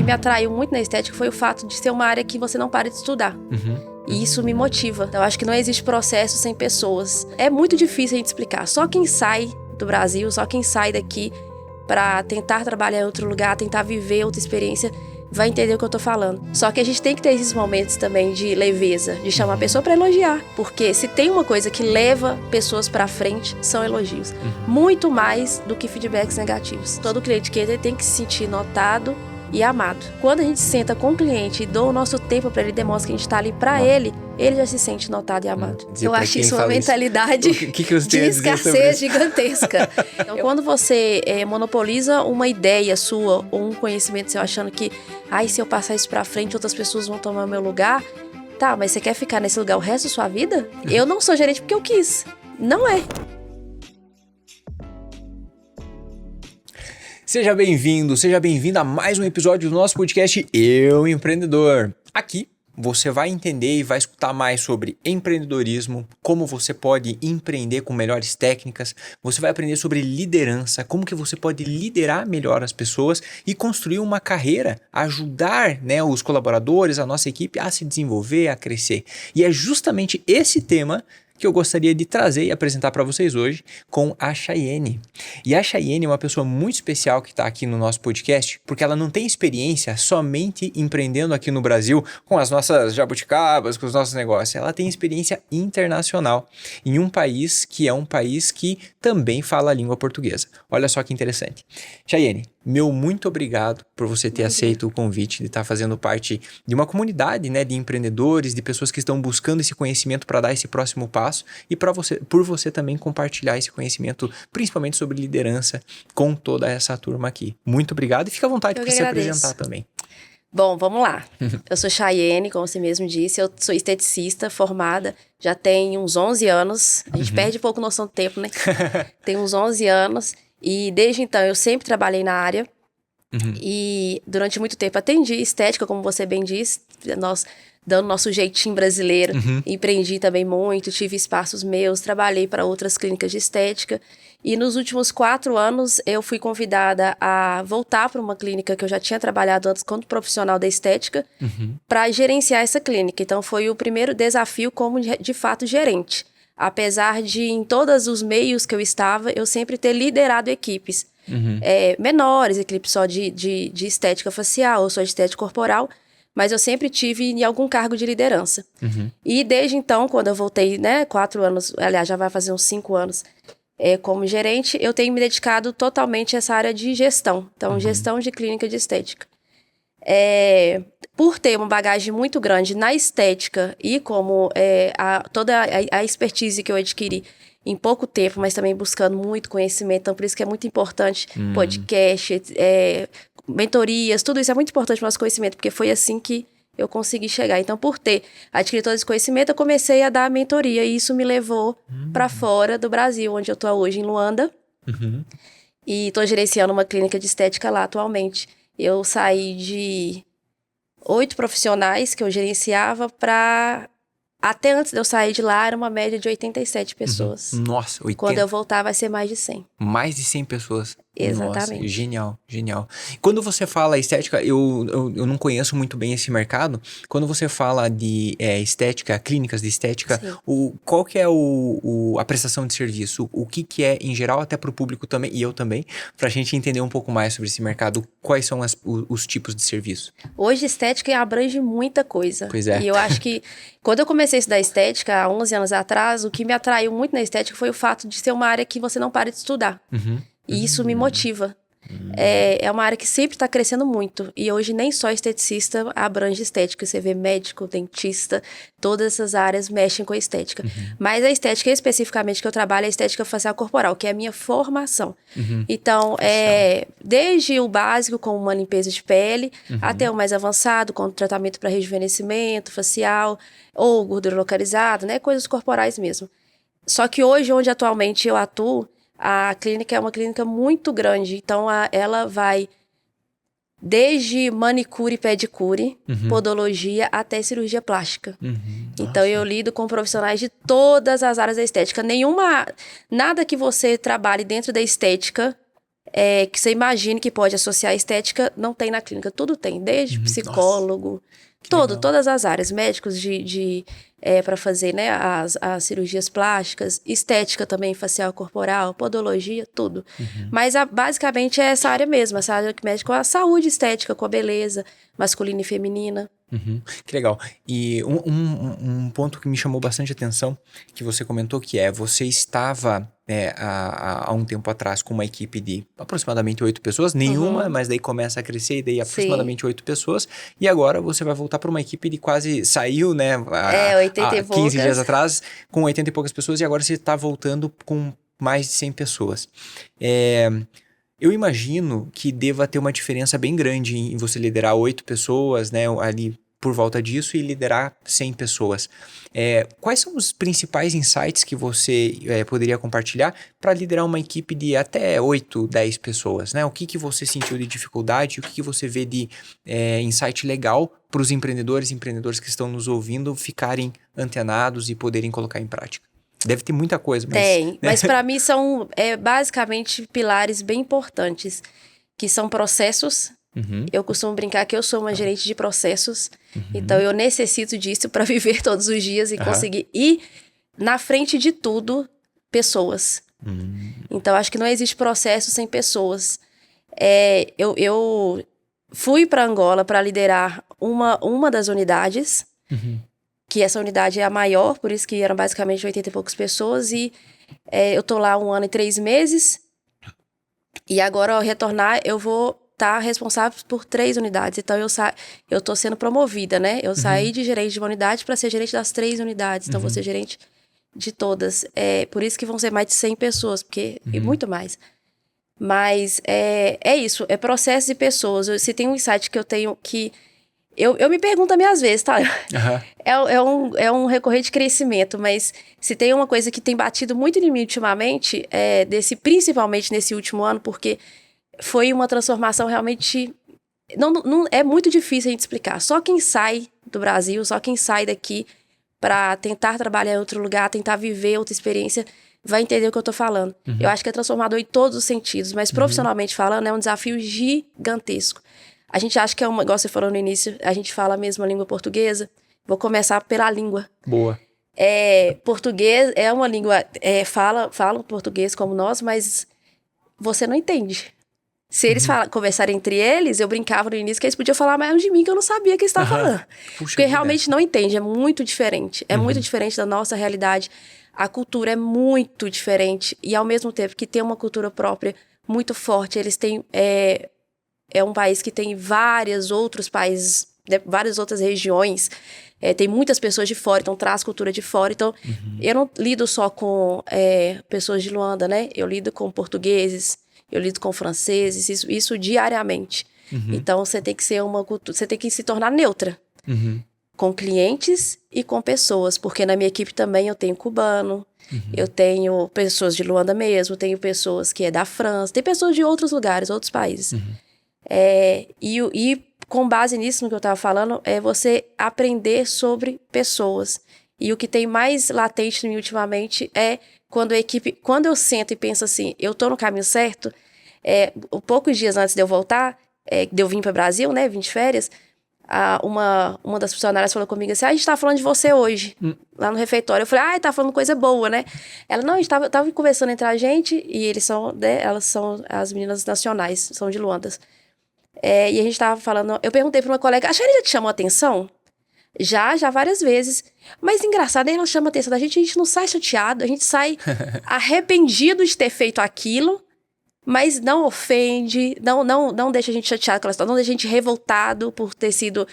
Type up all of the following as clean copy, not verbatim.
que me atraiu muito na estética foi o fato de ser uma área que você não para de estudar. E isso me motiva. Então, eu acho que não existe processo sem pessoas. É muito difícil a gente explicar. Só quem sai do Brasil, só quem sai daqui para tentar trabalhar em outro lugar, tentar viver outra experiência, vai entender o que eu tô falando. Só que a gente tem que ter esses momentos também de leveza, de chamar a pessoa para elogiar. Porque se tem uma coisa que leva pessoas para frente, são elogios. Muito mais do que feedbacks negativos. Todo cliente que entra tem que se sentir notado e amado. Quando a gente senta com o cliente e dá o nosso tempo para ele, demonstra que a gente tá ali para ele já se sente notado e amado. Eu acho isso uma mentalidade de escassez gigantesca. Então, quando você monopoliza uma ideia sua ou um conhecimento seu achando que, se eu passar isso para frente, outras pessoas vão tomar o meu lugar. Tá, mas você quer ficar nesse lugar o resto da sua vida? Eu não sou gerente porque eu quis. Não é. Seja bem-vindo, seja bem-vinda a mais um episódio do nosso podcast Eu Empreendedor. Aqui você vai entender e vai escutar mais sobre empreendedorismo, como você pode empreender com melhores técnicas, você vai aprender sobre liderança, como que você pode liderar melhor as pessoas e construir uma carreira, ajudar, os colaboradores, a nossa equipe a se desenvolver, a crescer. E é justamente esse tema que eu gostaria de trazer e apresentar para vocês hoje com a Chayene. E a Chayene é uma pessoa muito especial que está aqui no nosso podcast, porque ela não tem experiência somente empreendendo aqui no Brasil com as nossas jabuticabas, com os nossos negócios. Ela tem experiência internacional em um país que é um país que também fala a língua portuguesa. Olha só que interessante. Chayene, meu muito obrigado por você ter aceito o convite de estar fazendo parte de uma comunidade, de empreendedores, de pessoas que estão buscando esse conhecimento para dar esse próximo passo e por você também compartilhar esse conhecimento, principalmente sobre liderança, com toda essa turma aqui. Muito obrigado e fica à vontade para se apresentar também. Bom, vamos lá. Eu sou Chayene, como você mesmo disse, eu sou esteticista formada, já tem uns 11 anos, a gente perde pouco noção do tempo, né? Tem uns 11 anos. E desde então eu sempre trabalhei na área e durante muito tempo atendi estética, como você bem disse, nós dando nosso jeitinho brasileiro, empreendi também muito, tive espaços meus, trabalhei para outras clínicas de estética e nos últimos 4 anos eu fui convidada a voltar para uma clínica que eu já tinha trabalhado antes como profissional da estética para gerenciar essa clínica. Então foi o primeiro desafio como de fato gerente. Apesar de, em todos os meios que eu estava, eu sempre ter liderado equipes menores, equipes só de estética facial ou só de estética corporal, mas eu sempre tive em algum cargo de liderança. E desde então, quando eu voltei, 4 anos, aliás, já vai fazer uns 5 anos, como gerente, eu tenho me dedicado totalmente a essa área de gestão. Então, gestão de clínica de estética. Por ter uma bagagem muito grande na estética e como toda a expertise que eu adquiri em pouco tempo, mas também buscando muito conhecimento, então por isso que é muito importante podcast, mentorias, tudo isso é muito importante para o nosso conhecimento, porque foi assim que eu consegui chegar. Então, por ter adquirido todo esse conhecimento, eu comecei a dar mentoria e isso me levou para fora do Brasil, onde eu estou hoje, em Luanda, e estou gerenciando uma clínica de estética lá atualmente. Eu saí de 8 profissionais que eu gerenciava para... Até antes de eu sair de lá, era uma média de 87 pessoas. Nossa, 80. Quando eu voltar, vai ser mais de 100. Mais de 100 pessoas. Exatamente. Nossa, genial, genial. Quando você fala estética, eu não conheço muito bem esse mercado. Quando você fala de estética, clínicas de estética, qual que é a prestação de serviço? O que é, em geral, até para o público também, e eu também, para a gente entender um pouco mais sobre esse mercado, quais são os tipos de serviço? Hoje, estética abrange muita coisa. Pois é. E eu acho que, quando eu comecei a estudar estética, há 11 anos atrás, o que me atraiu muito na estética foi o fato de ser uma área que você não para de estudar. E isso me motiva. É uma área que sempre está crescendo muito. E hoje nem só esteticista abrange estética. Você vê médico, dentista, todas essas áreas mexem com a estética. Mas a estética especificamente que eu trabalho é a estética facial corporal, que é a minha formação. Então, desde o básico, como uma limpeza de pele, até o mais avançado, com tratamento para rejuvenescimento facial, ou gordura localizada, coisas corporais mesmo. Só que hoje, onde atualmente eu atuo, a clínica é uma clínica muito grande, então ela vai desde manicure e pedicure, podologia, até cirurgia plástica. Então eu lido com profissionais de todas as áreas da estética. Nada que você trabalhe dentro da estética que você imagine que pode associar a estética, não tem na clínica. Tudo tem, desde psicólogo, todas as áreas, médicos para fazer, né, as cirurgias plásticas, estética também, facial corporal, podologia, tudo. Mas basicamente é essa área mesmo, essa área que mexe com a saúde estética, com a beleza masculina e feminina. Que legal. E um ponto que me chamou bastante atenção, que você comentou, que você estava há um tempo atrás com uma equipe de aproximadamente 8 pessoas, nenhuma, mas daí começa a crescer, e daí aproximadamente 8 pessoas, e agora você vai voltar para uma equipe de quase, saiu, né, 80 e 15 dias atrás, com 80 e poucas pessoas, e agora você está voltando com mais de 100 pessoas. Eu imagino que deva ter uma diferença bem grande em você liderar 8 pessoas, né, ali por volta disso, e liderar 100 pessoas. Quais são os principais insights que você poderia compartilhar para liderar uma equipe de até 8, 10 pessoas, né? O que você sentiu de dificuldade, o que você vê de insight legal para os empreendedores que estão nos ouvindo ficarem antenados e poderem colocar em prática? Deve ter muita coisa, mas... Tem, mas para mim são basicamente pilares bem importantes, que são processos. Eu costumo brincar que eu sou uma gerente de processos, então eu necessito disso para viver todos os dias e conseguir ir na frente de tudo, pessoas. Então acho que não existe processo sem pessoas. Eu fui para Angola para liderar uma das unidades, que essa unidade é a maior, por isso que eram basicamente 80 e poucas pessoas, e eu tô lá 1 ano e 3 meses, e agora ao retornar eu vou estar responsável por 3 unidades, então eu tô sendo promovida, né? Eu saí de gerente de uma unidade para ser gerente das 3 unidades, então vou ser gerente de todas. Por isso que vão ser mais de 100 pessoas, porque e muito mais. Mas é isso, é processo de pessoas. Se tem um insight que eu tenho que... Eu me pergunto também às vezes, tá? É um recorrente crescimento, mas se tem uma coisa que tem batido muito em mim ultimamente, principalmente nesse último ano, porque foi uma transformação realmente... Não, é muito difícil a gente explicar. Só quem sai do Brasil, só quem sai daqui para tentar trabalhar em outro lugar, tentar viver outra experiência, vai entender o que eu tô falando. Eu acho que é transformador em todos os sentidos, mas profissionalmente falando, é um desafio gigantesco. A gente acha que igual você falou no início, a gente fala a mesma língua portuguesa. Vou começar pela língua. Boa. Português é uma língua, falam português como nós, mas você não entende. Se eles conversarem entre eles, eu brincava no início que eles podiam falar mais de mim, que eu não sabia que eles estavam falando. Porque realmente não entende, é muito diferente. É muito diferente da nossa realidade. A cultura é muito diferente. E ao mesmo tempo que tem uma cultura própria muito forte, eles têm... É um país que tem vários outros países, né, várias outras regiões. Tem muitas pessoas de fora, então traz cultura de fora. Então, eu não lido só com pessoas de Luanda, né? Eu lido com portugueses, eu lido com franceses, isso diariamente. Então, você tem que ser você tem que se tornar neutra. Com clientes e com pessoas. Porque na minha equipe também eu tenho cubano, eu tenho pessoas de Luanda mesmo, tenho pessoas que é da França, tem pessoas de outros lugares, outros países. E com base nisso, no que eu estava falando, é você aprender sobre pessoas. E o que tem mais latente em mim ultimamente é quando eu sento e penso assim, eu tô no caminho certo, poucos dias antes de eu voltar, de eu vir para o Brasil, né, vim de férias, uma das funcionárias falou comigo assim, a gente tá falando de você hoje, lá no refeitório. Eu falei, tá falando coisa boa, né? Ela, não, a gente tava conversando entre a gente, e eles são, né, elas são as meninas nacionais, são de Luandas. E a gente tava falando, eu perguntei pra uma colega, a Shari já te chamou a atenção? Já várias vezes. Mas engraçado, ela chama a atenção da gente, a gente não sai chateado, a gente sai arrependido de ter feito aquilo, mas não ofende, não deixa a gente chateado com a história, não deixa a gente revoltado por ter sido,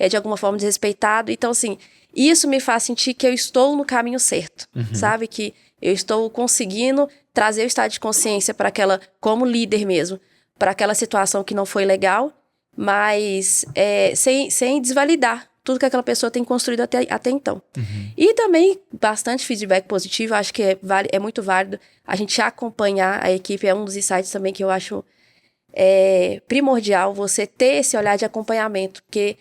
de alguma forma, desrespeitado. Então, assim, isso me faz sentir que eu estou no caminho certo, sabe? Que eu estou conseguindo trazer o estado de consciência para como líder mesmo, para aquela situação que não foi legal, mas sem desvalidar tudo que aquela pessoa tem construído até então. E também bastante feedback positivo, acho que é muito válido a gente acompanhar a equipe, é um dos insights também que eu acho primordial, você ter esse olhar de acompanhamento, porque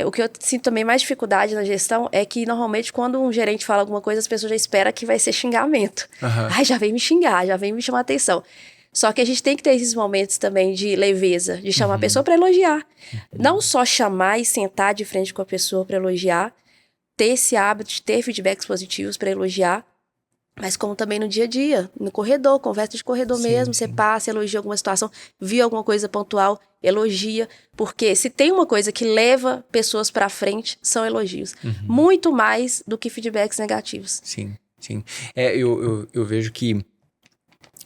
o que eu sinto também mais dificuldade na gestão é que normalmente quando um gerente fala alguma coisa, as pessoas já esperam que vai ser xingamento. Ai, já vem me xingar, já vem me chamar atenção. Só que a gente tem que ter esses momentos também de leveza, de chamar a pessoa para elogiar. Não só chamar e sentar de frente com a pessoa para elogiar, ter esse hábito de ter feedbacks positivos para elogiar, mas como também no dia a dia, no corredor, conversa de corredor mesmo, você passa, elogia alguma situação, viu alguma coisa pontual, elogia, porque se tem uma coisa que leva pessoas para frente, são elogios. Muito mais do que feedbacks negativos. Sim. Eu vejo que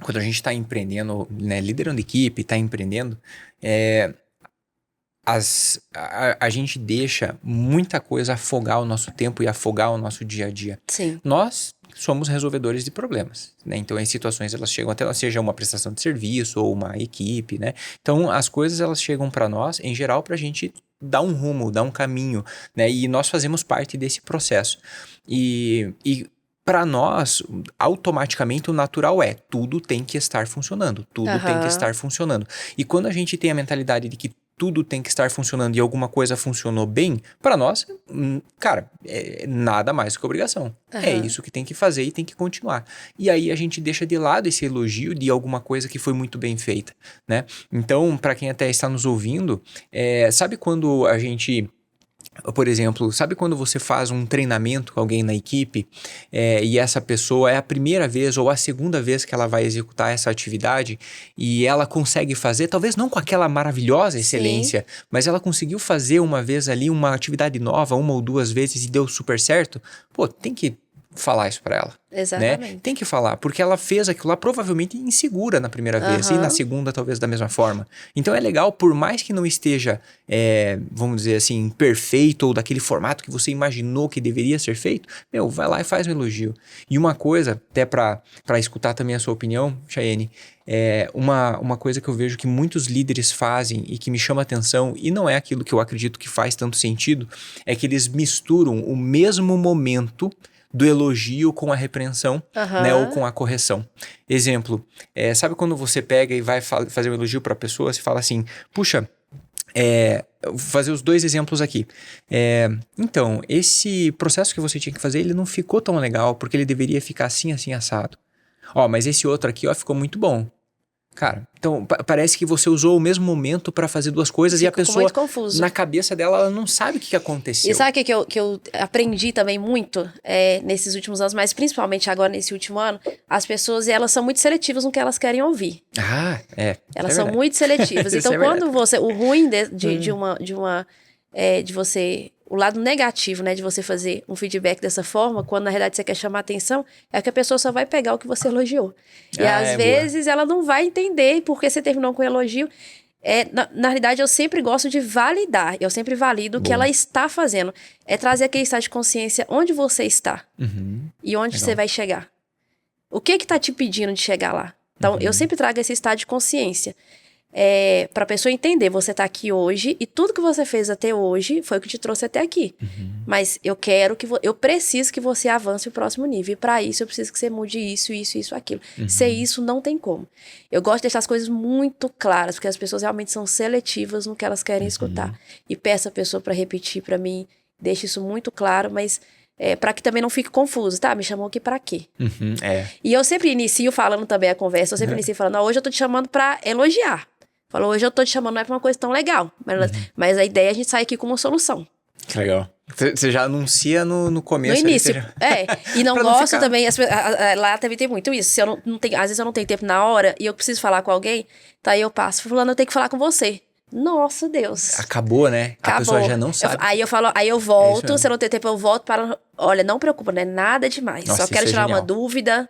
quando a gente está empreendendo, né, liderando equipe, está empreendendo, a gente deixa muita coisa afogar o nosso tempo e afogar o nosso dia a dia. Sim. Nós somos resolvedores de problemas, né? Então, em situações, elas chegam até, seja uma prestação de serviço ou uma equipe, né? Então, as coisas, elas chegam para nós, em geral, para a gente dar um rumo, dar um caminho, né? E nós fazemos parte desse processo. E para nós, automaticamente, o natural é tudo tem que estar funcionando, tudo tem que estar funcionando. E quando a gente tem a mentalidade de que tudo tem que estar funcionando e alguma coisa funcionou bem, para nós, cara, é nada mais do que obrigação. É isso que tem que fazer e tem que continuar. E aí a gente deixa de lado esse elogio de alguma coisa que foi muito bem feita, né? Então, para quem até está nos ouvindo, sabe quando a gente... Por exemplo, sabe quando você faz um treinamento com alguém na equipe e essa pessoa é a primeira vez ou a segunda vez que ela vai executar essa atividade e ela consegue fazer, talvez não com aquela maravilhosa excelência, mas ela conseguiu fazer uma vez ali uma atividade nova, uma ou duas vezes e deu super certo? Pô, tem que falar isso pra ela. Exatamente. Né? Tem que falar, porque ela fez aquilo lá provavelmente insegura na primeira vez e na segunda talvez da mesma forma. Então é legal, por mais que não esteja, vamos dizer assim, perfeito ou daquele formato que você imaginou que deveria ser feito, vai lá e faz um elogio. E uma coisa, até pra escutar também a sua opinião, Chayene, uma coisa que eu vejo que muitos líderes fazem e que me chama atenção, e não é aquilo que eu acredito que faz tanto sentido, é que eles misturam o mesmo momento do elogio com a repreensão, né, ou com a correção. Exemplo, sabe quando você pega e vai fazer um elogio para a pessoa, você fala assim, puxa, vou fazer os dois exemplos aqui. Então, esse processo que você tinha que fazer, ele não ficou tão legal, porque ele deveria ficar assim, assim, assado. Mas esse outro aqui, ficou muito bom. Cara, então parece que você usou o mesmo momento pra fazer duas coisas e a pessoa, muito confuso. Na cabeça dela, ela não sabe o que aconteceu. E sabe o que eu aprendi também muito nesses últimos anos, mas principalmente agora nesse último ano? As pessoas, elas são muito seletivas no que elas querem ouvir. Elas Elas são muito seletivas. Então, quando você... O ruim de você... O lado negativo, né, de você fazer um feedback dessa forma, quando na realidade você quer chamar atenção, é que a pessoa só vai pegar o que você elogiou. E às vezes ela não vai entender porque você terminou com um elogio. Na realidade, eu sempre gosto de validar. Eu sempre valido o que ela está fazendo. É trazer aquele estado de consciência onde você está e onde você vai chegar. O que está te pedindo de chegar lá? Então, eu sempre trago esse estado de consciência. Para a pessoa entender, você tá aqui hoje e tudo que você fez até hoje foi o que te trouxe até aqui. Mas eu quero eu preciso que você avance o próximo nível. E para isso eu preciso que você mude isso, aquilo. Sem isso não tem como. Eu gosto de deixar as coisas muito claras, porque as pessoas realmente são seletivas no que elas querem escutar. E peço a pessoa para repetir para mim, deixe isso muito claro, mas para que também não fique confuso, tá? Me chamou aqui pra quê? E eu sempre inicio falando também a conversa, eu sempre inicio falando, hoje eu tô te chamando pra elogiar. Falou, hoje eu tô te chamando, não é pra uma coisa tão legal. Mas a ideia é a gente sair aqui com uma solução. Que legal. Você já anuncia no começo. No início. E não gosto ficar... também, lá também tem muito isso. Se eu não tenho, às vezes eu não tenho tempo na hora e eu preciso falar com alguém, tá aí eu passo, fulano, eu tenho que falar com você. Nossa, Deus. Acabou, né? Acabou. A pessoa já não sabe. Aí eu volto, se eu não tenho tempo, eu volto para... Olha, não preocupa, não é nada demais. Nossa, só quero tirar uma dúvida...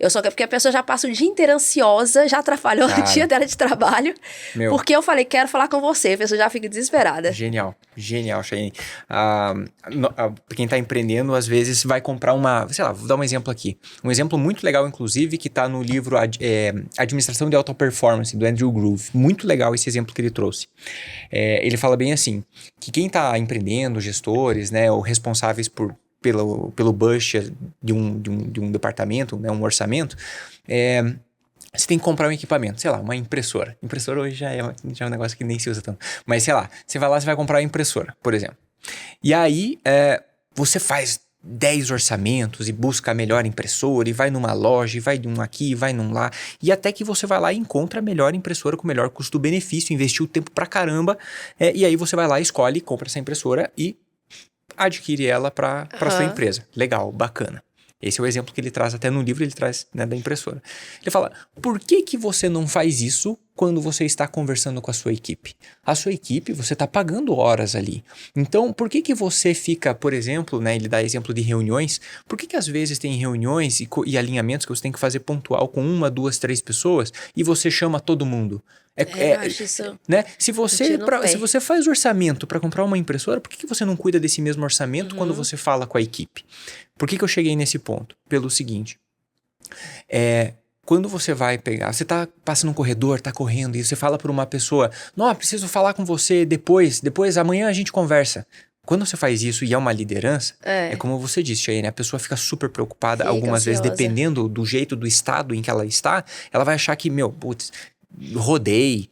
Eu só quero, porque a pessoa já passa o dia inteiro ansiosa, já atrapalhou o dia dela de trabalho. Porque eu falei, quero falar com você. A pessoa já fica desesperada. Genial, Chayene. Quem tá empreendendo, às vezes, vai comprar sei lá, vou dar um exemplo aqui. Um exemplo muito legal, inclusive, que tá no livro Administração de Alta Performance, do Andrew Groove. Muito legal esse exemplo que ele trouxe. Ele fala bem assim, que quem tá empreendendo, gestores, né, ou responsáveis pelo budget de um departamento, né, um orçamento, você tem que comprar um equipamento, sei lá, uma impressora. Impressora hoje já é um negócio que nem se usa tanto. Mas sei lá, você vai lá, você vai comprar uma impressora, por exemplo. E aí, você faz 10 orçamentos e busca a melhor impressora e vai numa loja e vai num aqui, vai num lá, e até que você vai lá e encontra a melhor impressora com o melhor custo-benefício, investiu tempo pra caramba, e aí você vai lá, escolhe, compra essa impressora e adquire ela para sua empresa. Legal, bacana. Esse é o exemplo que ele traz até no livro, ele traz, né, da impressora. Ele fala, por que você não faz isso quando você está conversando com a sua equipe? A sua equipe, você está pagando horas ali. Então, por que você fica, por exemplo, né, ele dá exemplo de reuniões, por que às vezes tem reuniões e alinhamentos que você tem que fazer pontual com 1, 2, 3 pessoas e você chama todo mundo? Eu acho isso, né? Se você faz orçamento para comprar uma impressora, por que você não cuida desse mesmo orçamento quando você fala com a equipe? Por que eu cheguei nesse ponto? Pelo seguinte, quando você vai pegar, você tá passando um corredor, tá correndo, e você fala para uma pessoa, não, preciso falar com você depois amanhã a gente conversa. Quando você faz isso e é uma liderança, é como você disse, Chayane, a pessoa fica super preocupada, algumas vezes, dependendo do jeito, do estado em que ela está, ela vai achar que, putz, rodei,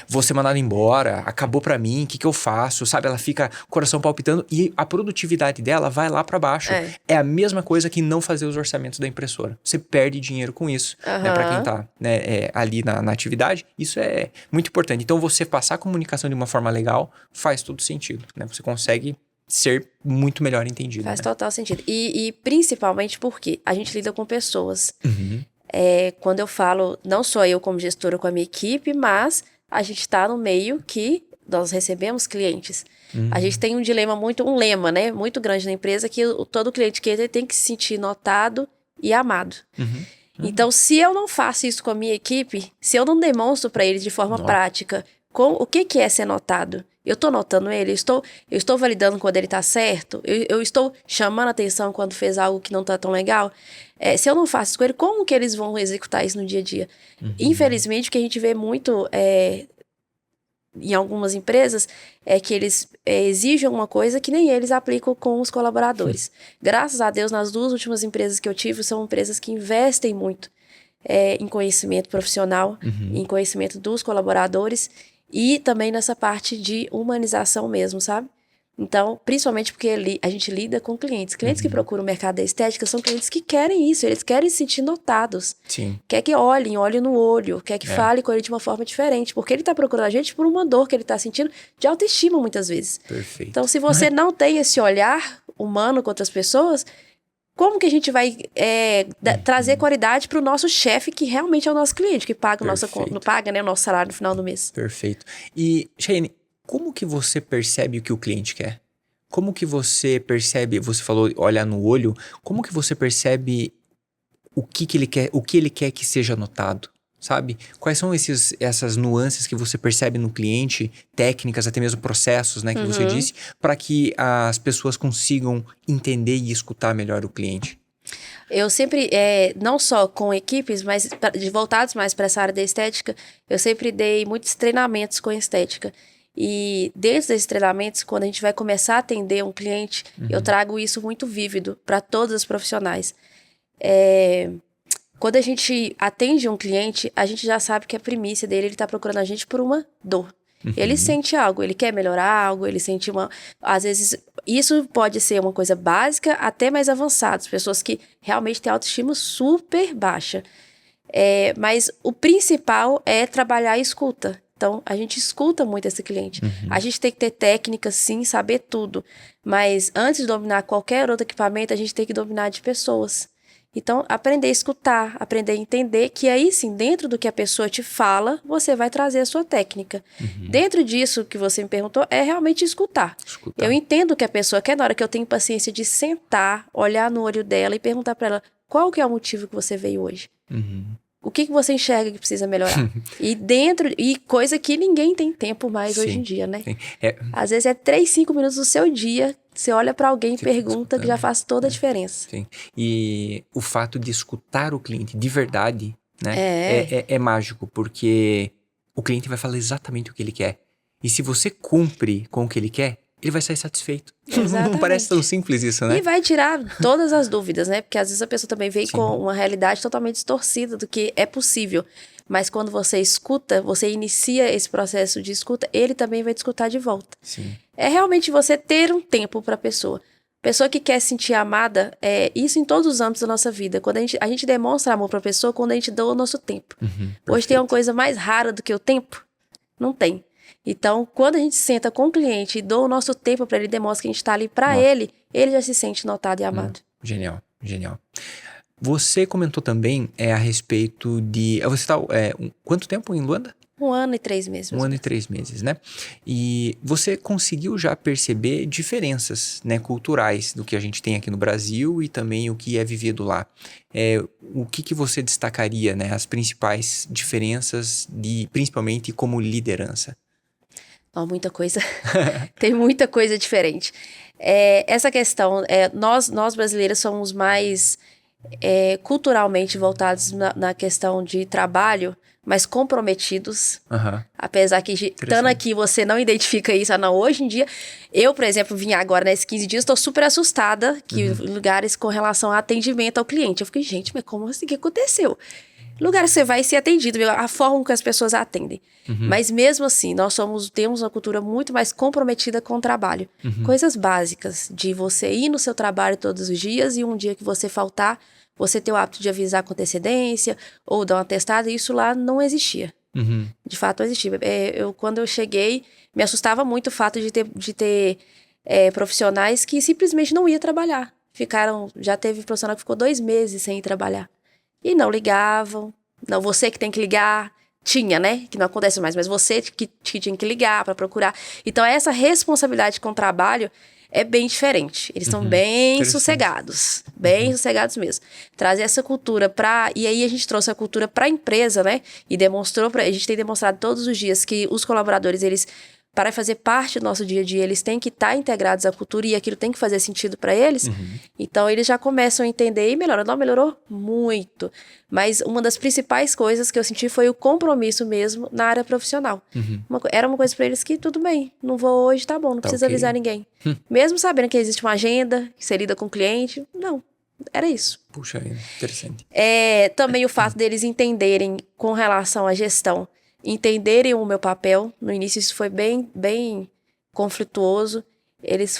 vou ser mandado embora, acabou pra mim, o que eu faço, sabe? Ela fica coração palpitando e a produtividade dela vai lá pra baixo. É a mesma coisa que não fazer os orçamentos da impressora. Você perde dinheiro com isso, né? Pra quem tá, né, ali na atividade, isso é muito importante. Então, você passar a comunicação de uma forma legal faz todo sentido, né? Você consegue ser muito melhor entendido. Faz total sentido. E principalmente porque a gente lida com pessoas. Quando eu falo, não só eu como gestora com a minha equipe, mas a gente está no meio que nós recebemos clientes. A gente tem um lema, né, muito grande na empresa, que todo cliente que entra tem que se sentir notado e amado. Então, se eu não faço isso com a minha equipe, se eu não demonstro para eles de forma prática o que é ser notado, eu estou notando ele, eu estou validando quando ele está certo, eu estou chamando a atenção quando fez algo que não está tão legal. Se eu não faço isso com ele, como que eles vão executar isso no dia a dia? Infelizmente, o que a gente vê muito em algumas empresas é que eles exigem alguma coisa que nem eles aplicam com os colaboradores. Graças a Deus, nas 2 últimas empresas que eu tive, são empresas que investem muito em conhecimento profissional, em conhecimento dos colaboradores e também nessa parte de humanização mesmo, sabe? Então, principalmente porque a gente lida com clientes. Clientes que procuram o mercado da estética são clientes que querem isso, eles querem se sentir notados. Sim. Quer que olhem no olho, quer que fale com ele de uma forma diferente, porque ele está procurando a gente por uma dor que ele está sentindo de autoestima muitas vezes. Perfeito. Então, se você não tem esse olhar humano com outras pessoas, como que a gente vai trazer qualidade para o nosso chefe, que realmente é o nosso cliente, que paga o nosso salário no final do mês? Perfeito. E, Chayane, como que você percebe o que o cliente quer? Como que você percebe, você falou olhar no olho, como que você percebe o que ele quer que seja notado, sabe? Quais são essas nuances que você percebe no cliente, técnicas, até mesmo processos, né, que você disse, para que as pessoas consigam entender e escutar melhor o cliente? Eu sempre, não só com equipes, mas voltados mais para essa área da estética, eu sempre dei muitos treinamentos com estética. E dentro desses treinamentos, quando a gente vai começar a atender um cliente, eu trago isso muito vívido para todos os profissionais. Quando a gente atende um cliente, a gente já sabe que a primícia dele, ele está procurando a gente por uma dor. Ele sente algo, ele quer melhorar algo, ele sente às vezes, isso pode ser uma coisa básica até mais avançada. Pessoas que realmente têm autoestima super baixa. Mas o principal é trabalhar a escuta. Então, a gente escuta muito esse cliente. A gente tem que ter técnica, sim, saber tudo. Mas antes de dominar qualquer outro equipamento, a gente tem que dominar de pessoas. Então, aprender a escutar, aprender a entender que aí sim, dentro do que a pessoa te fala, você vai trazer a sua técnica. Dentro disso que você me perguntou, é realmente escutar. Eu entendo o que a pessoa quer, na hora que eu tenho paciência de sentar, olhar no olho dela e perguntar para ela, qual que é o motivo que você veio hoje? O que você enxerga que precisa melhorar? E coisa que ninguém tem tempo mais hoje em dia, né? Às vezes 3, 5 minutos do seu dia, você olha para alguém e pergunta, que já faz toda a diferença. Sim. E o fato de escutar o cliente de verdade, né? É mágico, porque o cliente vai falar exatamente o que ele quer. E se você cumpre com o que ele quer, ele vai sair satisfeito. Não parece tão simples isso, né? E vai tirar todas as dúvidas, né? Porque às vezes a pessoa também vem com uma realidade totalmente distorcida do que é possível. Mas quando você escuta, você inicia esse processo de escuta, ele também vai te escutar de volta. Sim. É realmente você ter um tempo para a pessoa. Pessoa que quer se sentir amada, isso em todos os âmbitos da nossa vida. Quando a gente demonstra amor pra pessoa quando a gente dá o nosso tempo. Hoje tem uma coisa mais rara do que o tempo? Não tem. Então, quando a gente senta com o cliente e dá o nosso tempo pra ele, demonstra que a gente tá ali pra ele já se sente notado e amado. Genial, genial. Você comentou também a respeito de... Você tá, quanto tempo em Luanda? 1 ano e 3 meses. 1 ano e 3 meses, né? E você conseguiu já perceber diferenças, né, culturais do que a gente tem aqui no Brasil e também o que é vivido lá. O que você destacaria, né, as principais diferenças, principalmente como liderança? Muita coisa. Tem muita coisa diferente. Essa questão, nós brasileiros somos mais culturalmente voltados na questão de trabalho, mas comprometidos. Apesar que, estando aqui, você não identifica isso. Não, hoje em dia, eu, por exemplo, vim agora nesses 15 dias, estou super assustada que lugares com relação a atendimento ao cliente. Eu fiquei, gente, mas como assim? O que aconteceu? Lugar que você vai ser atendido, a forma que as pessoas atendem. Mas mesmo assim, temos uma cultura muito mais comprometida com o trabalho. Coisas básicas, de você ir no seu trabalho todos os dias e um dia que você faltar, você ter o hábito de avisar com antecedência ou dar uma testada, isso lá não existia. De fato, não existia. Quando eu cheguei, me assustava muito o fato de ter profissionais que simplesmente não iam trabalhar. Já teve profissional que ficou 2 meses sem ir trabalhar. E não ligavam. Não, você que tem que ligar. Tinha, né? Que não acontece mais, mas você que tinha que ligar para procurar. Então, essa responsabilidade com o trabalho é bem diferente. Eles estão bem sossegados. Bem sossegados mesmo. Trazer essa cultura E aí, a gente trouxe a cultura para a empresa, né? E a gente tem demonstrado todos os dias que os colaboradores, eles... Para fazer parte do nosso dia a dia, eles têm que estar integrados à cultura e aquilo tem que fazer sentido para eles. Então, eles já começam a entender e melhorou. Não, melhorou muito. Mas uma das principais coisas que eu senti foi o compromisso mesmo na área profissional. Era uma coisa para eles que, tudo bem, não vou hoje, tá bom, não precisa avisar ninguém. Mesmo sabendo que existe uma agenda, que você lida com o cliente, não. Era isso. Puxa, interessante. Também o fato deles entenderem com relação à gestão, entenderem o meu papel. No início isso foi bem, bem conflituoso.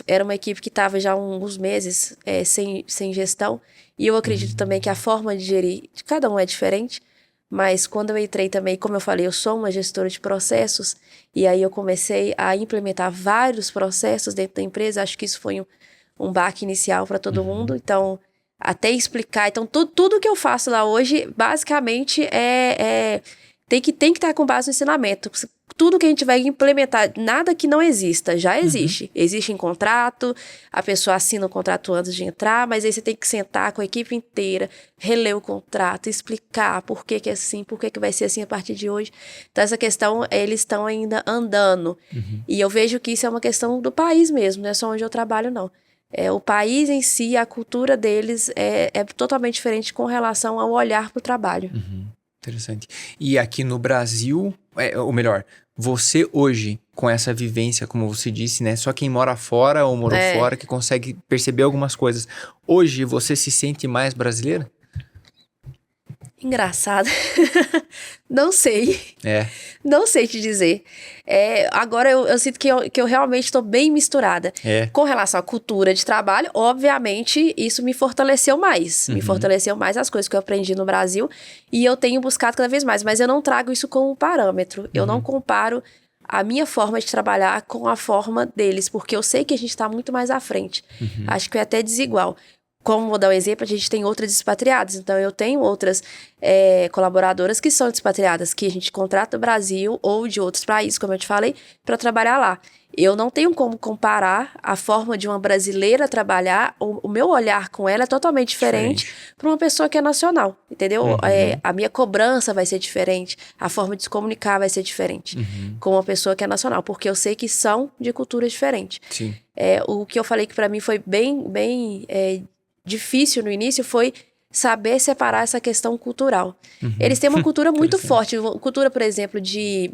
Era uma equipe que estava já uns meses sem gestão. E eu acredito também que a forma de gerir de cada um é diferente. Mas quando eu entrei também, como eu falei, eu sou uma gestora de processos. E aí eu comecei a implementar vários processos dentro da empresa. Acho que isso foi um baque inicial para todo mundo. Então, até explicar. Então, tudo que eu faço lá hoje, basicamente, tem que estar com base no ensinamento. Tudo que a gente vai implementar, nada que não exista, já existe. Existe em contrato, a pessoa assina o contrato antes de entrar, mas aí você tem que sentar com a equipe inteira, reler o contrato, explicar por que é assim, por que vai ser assim a partir de hoje. Então, essa questão, eles estão ainda andando. E eu vejo que isso é uma questão do país mesmo, não é só onde eu trabalho, não. O país em si, a cultura deles é totalmente diferente com relação ao olhar para o trabalho. Interessante. E aqui no Brasil, ou melhor, você hoje, com essa vivência, como você disse, né? Só quem mora fora ou morou fora que consegue perceber algumas coisas. Hoje, você se sente mais brasileira? Engraçado. Não sei. Não sei te dizer. Agora eu sinto que eu realmente estou bem misturada. Com relação à cultura de trabalho, obviamente, isso me fortaleceu mais. Me fortaleceu mais as coisas que eu aprendi no Brasil. E eu tenho buscado cada vez mais. Mas eu não trago isso como parâmetro. Eu não comparo a minha forma de trabalhar com a forma deles. Porque eu sei que a gente está muito mais à frente. Acho que é até desigual. Como vou dar um exemplo, a gente tem outras expatriadas. Então, eu tenho outras colaboradoras que são expatriadas, que a gente contrata do Brasil ou de outros países, como eu te falei, para trabalhar lá. Eu não tenho como comparar a forma de uma brasileira trabalhar. O meu olhar com ela é totalmente diferente para uma pessoa que é nacional, entendeu? A minha cobrança vai ser diferente, a forma de se comunicar vai ser diferente com uma pessoa que é nacional, porque eu sei que são de culturas diferentes. Sim. O que eu falei que para mim foi bem difícil no início foi saber separar essa questão cultural. Eles têm uma cultura muito forte. Cultura, por exemplo, de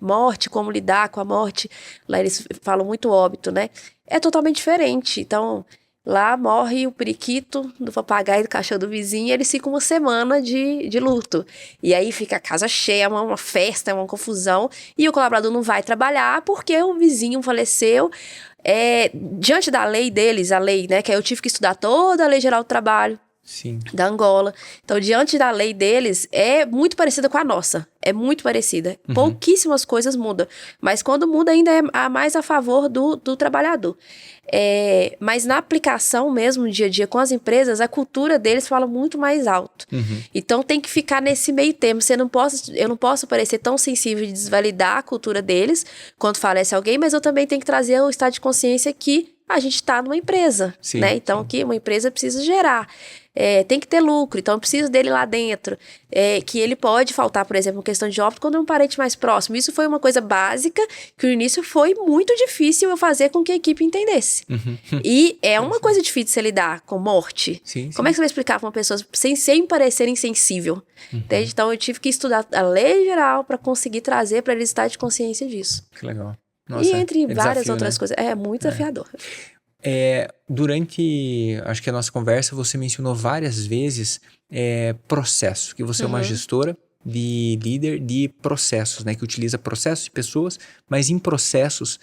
morte, como lidar com a morte. Lá eles falam muito óbito, né? É totalmente diferente. Então, lá morre o periquito do papagaio do cachorro do vizinho e eles ficam uma semana de luto. E aí fica a casa cheia, uma festa, uma confusão. E o colaborador não vai trabalhar porque o vizinho faleceu. diante da lei deles, a lei, né, que eu tive que estudar toda a Lei Geral do Trabalho, Sim. da Angola. Então, diante da lei deles, é muito parecida com a nossa. É muito parecida. Pouquíssimas coisas mudam. Mas quando muda, ainda é mais a favor do trabalhador. Mas na aplicação mesmo, dia a dia, com as empresas, a cultura deles fala muito mais alto. Então, tem que ficar nesse meio termo. Eu não posso parecer tão sensível de desvalidar a cultura deles quando falece alguém, mas eu também tenho que trazer o estado de consciência que a gente está numa empresa, Sim, né? Então, que uma empresa precisa gerar. Tem que ter lucro, então eu preciso dele lá dentro. Que ele pode faltar, por exemplo, em questão de óbito, quando é um parente mais próximo. Isso foi uma coisa básica, que no início foi muito difícil eu fazer com que a equipe entendesse. E é uma coisa difícil de se lidar com morte. Sim, Como é que você vai explicar para uma pessoa sem parecer insensível? Entende? Então eu tive que estudar a lei geral para conseguir trazer para eles estar de consciência disso. Que legal. Nossa, E entre várias desafio, outras né? coisas. É muito desafiador. Durante, acho que a nossa conversa, você mencionou várias vezes processo, que você é uma gestora de líder de processos, né? Que utiliza processos de pessoas, mas em processos,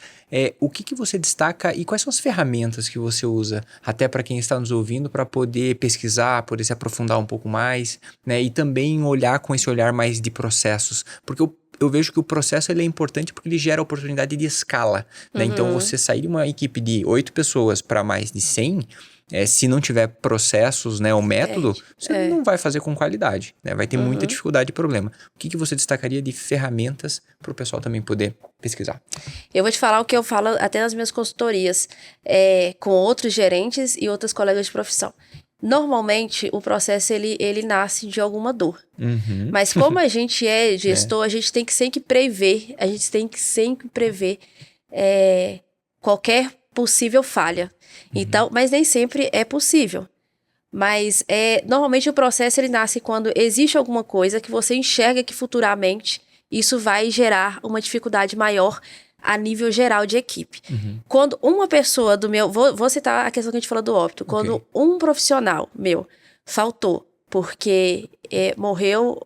o que você destaca e quais são as ferramentas que você usa, até para quem está nos ouvindo, para poder pesquisar, poder se aprofundar um pouco mais, né? E também olhar com esse olhar mais de processos, porque eu vejo que o processo ele é importante porque ele gera oportunidade de escala, né? Então, você sair de uma equipe de 8 pessoas para mais de 100, se não tiver processos, né, ou método, você não vai fazer com qualidade, né? Vai ter muita dificuldade e problema. O que você destacaria de ferramentas para o pessoal também poder pesquisar? Eu vou te falar o que eu falo até nas minhas consultorias, com outros gerentes e outros colegas de profissão. Normalmente, o processo, ele nasce de alguma dor. Mas como a gente é gestor, a gente tem que sempre prever, qualquer possível falha. Então, mas nem sempre é possível. Mas, normalmente, o processo, ele nasce quando existe alguma coisa que você enxerga que futuramente isso vai gerar uma dificuldade maior a nível geral de equipe. Quando uma pessoa do meu... Vou citar a questão que a gente falou do óbito. Quando um profissional meu faltou porque morreu,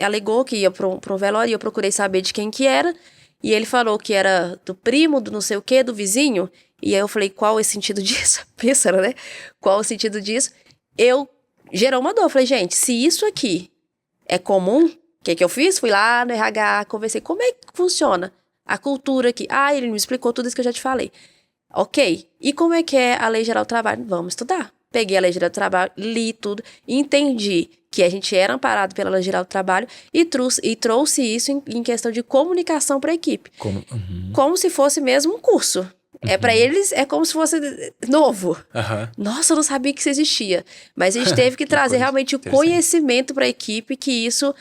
alegou que ia para um velório, e eu procurei saber de quem que era, e ele falou que era do primo, do não sei o quê, do vizinho, e aí eu falei, qual é o sentido disso? Pensa, né? Qual o sentido disso? Gerou uma dor. Eu falei, gente, se isso aqui é comum, o que eu fiz? Fui lá no RH, conversei, como é que funciona a cultura aqui? Ele me explicou tudo isso que eu já te falei. Ok, e como é que é a Lei Geral do Trabalho? Vamos estudar. Peguei a Lei Geral do Trabalho, li tudo, entendi que a gente era amparado pela Lei Geral do Trabalho e trouxe isso em questão de comunicação para a equipe. Como se fosse mesmo um curso. Para eles, é como se fosse novo. Nossa, eu não sabia que isso existia. Mas a gente teve que trazer realmente o conhecimento para a equipe, que isso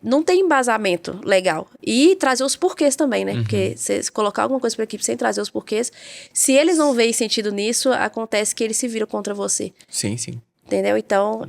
não tem embasamento legal. E trazer os porquês também, né? Porque se colocar alguma coisa para a equipe sem trazer os porquês, se eles não veem sentido nisso, acontece que eles se viram contra você. Sim, sim. Entendeu? Então,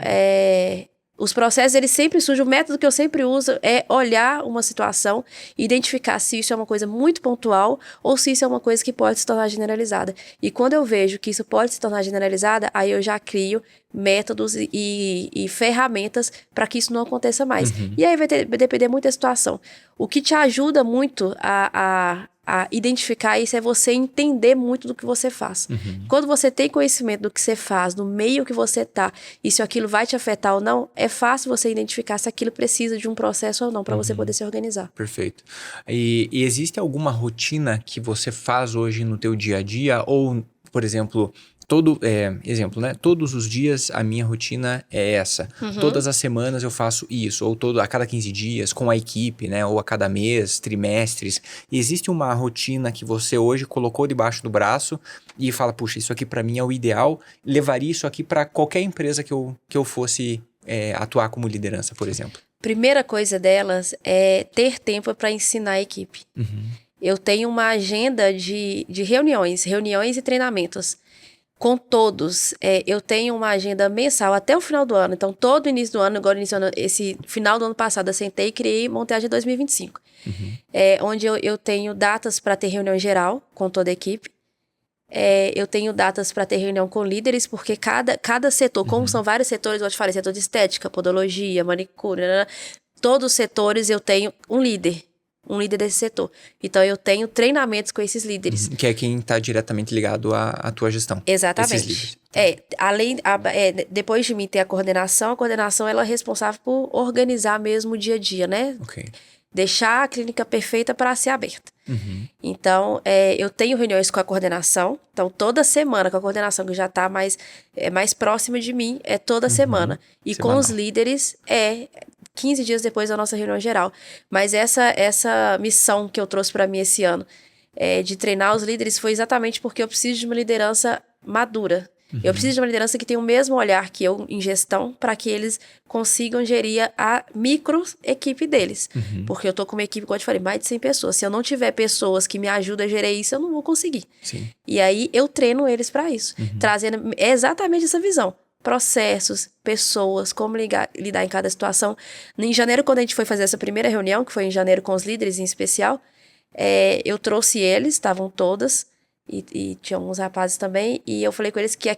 os processos, eles sempre surgem. O método que eu sempre uso é olhar uma situação e identificar se isso é uma coisa muito pontual ou se isso é uma coisa que pode se tornar generalizada. E quando eu vejo que isso pode se tornar generalizada, aí eu já crio métodos e ferramentas para que isso não aconteça mais. E aí vai depender muito da situação. O que te ajuda muito a identificar isso é você entender muito do que você faz. Quando você tem conhecimento do que você faz, do meio que você tá, e se aquilo vai te afetar ou não, é fácil você identificar se aquilo precisa de um processo ou não, para você poder se organizar. Perfeito. E existe alguma rotina que você faz hoje no teu dia a dia? Ou, por exemplo... exemplo, né? Todos os dias a minha rotina é essa. Todas as semanas eu faço isso. Ou a cada 15 dias, com a equipe, né? Ou a cada mês, trimestres. E existe uma rotina que você hoje colocou debaixo do braço e fala, puxa, isso aqui para mim é o ideal. Levaria isso aqui para qualquer empresa que eu fosse atuar como liderança, por exemplo. Primeira coisa delas é ter tempo para ensinar a equipe. Eu tenho uma agenda de reuniões e treinamentos. Com todos, eu tenho uma agenda mensal até o final do ano. Então, todo início do ano, esse final do ano passado, eu sentei e criei, montei a agenda 2025. Onde eu tenho datas para ter reunião geral com toda a equipe. Eu tenho datas para ter reunião com líderes, porque cada setor, como são vários setores, eu te falei, setor de estética, podologia, manicure, todos os setores eu tenho um líder. um líder desse setor. Então, eu tenho treinamentos com esses líderes. Que é quem está diretamente ligado à tua gestão. Exatamente. Esses líderes. Depois de mim ter a coordenação ela é responsável por organizar mesmo o dia a dia, né? Ok. Deixar a clínica perfeita para ser aberta. Então, eu tenho reuniões com a coordenação. Então, toda semana com a coordenação, que já está mais próxima de mim, toda semana. E Semanal. com os líderes, 15 dias depois da nossa reunião geral. Mas essa missão que eu trouxe para mim esse ano, de treinar os líderes, foi exatamente porque eu preciso de uma liderança madura. Eu preciso de uma liderança que tenha o mesmo olhar que eu em gestão, para que eles consigam gerir a micro equipe deles. Porque eu tô com uma equipe, como eu te falei, mais de 100 pessoas. Se eu não tiver pessoas que me ajudem a gerir isso, eu não vou conseguir. Sim. E aí eu treino eles para isso, trazendo exatamente essa visão. Processos, pessoas, como lidar em cada situação. Em janeiro, quando a gente foi fazer essa primeira reunião, que foi em janeiro com os líderes em especial, eu trouxe eles, estavam todas, e tinha alguns rapazes também, e eu falei com eles que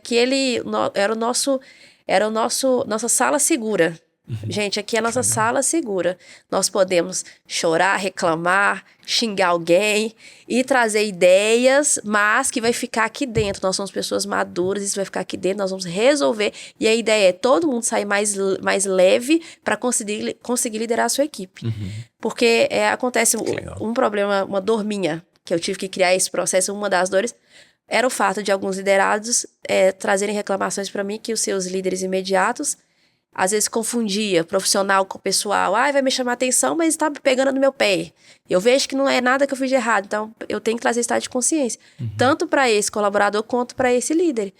era nossa sala segura. Gente, aqui é a nossa sala segura. Nós podemos chorar, reclamar, xingar alguém e trazer ideias, mas que vai ficar aqui dentro. Nós somos pessoas maduras, isso vai ficar aqui dentro, nós vamos resolver. E a ideia é todo mundo sair mais leve para conseguir liderar a sua equipe. Porque acontece um problema, uma dor minha, que eu tive que criar esse processo, uma das dores era o fato de alguns liderados trazerem reclamações para mim que os seus líderes imediatos às vezes confundia profissional com pessoal. Vai me chamar atenção, mas está pegando no meu pé. Eu vejo que não é nada que eu fiz de errado. Então, eu tenho que trazer estado de consciência. Tanto para esse colaborador, quanto para esse líder.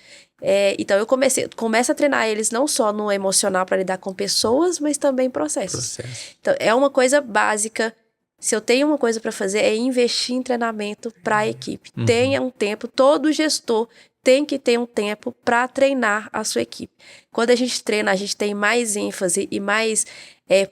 Então, eu começo a treinar eles não só no emocional para lidar com pessoas, mas também em processos. Então, é uma coisa básica. Se eu tenho uma coisa para fazer, é investir em treinamento para a equipe. Tenha um tempo, todo gestor tem que ter um tempo para treinar a sua equipe. Quando a gente treina, a gente tem mais ênfase e mais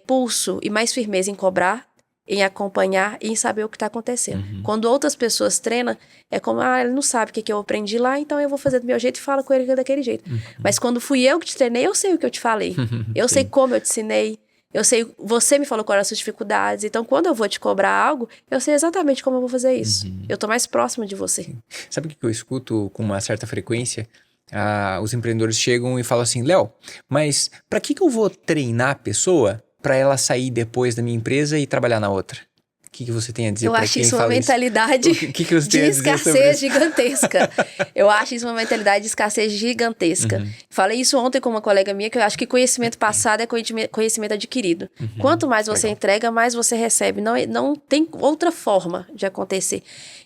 pulso e mais firmeza em cobrar, em acompanhar e em saber o que está acontecendo. Quando outras pessoas treinam, é como, ele não sabe o que eu aprendi lá, então eu vou fazer do meu jeito e falo com ele daquele jeito. Mas quando fui eu que te treinei, eu sei o que eu te falei. Eu sei como eu te ensinei. Eu sei, você me falou quais eram as suas dificuldades. Então, quando eu vou te cobrar algo, eu sei exatamente como eu vou fazer isso. Eu tô mais próximo de você. Sabe o que eu escuto com uma certa frequência? Os empreendedores chegam e falam assim, Léo, mas para que eu vou treinar a pessoa para ela sair depois da minha empresa e trabalhar na outra? O que você tem a dizer para quem fala isso? Eu acho isso uma mentalidade de escassez gigantesca. Eu acho isso uma mentalidade de escassez gigantesca. Falei isso ontem com uma colega minha, que eu acho que conhecimento passado é conhecimento adquirido. Quanto mais você entrega, mais você recebe. Não tem outra forma de acontecer.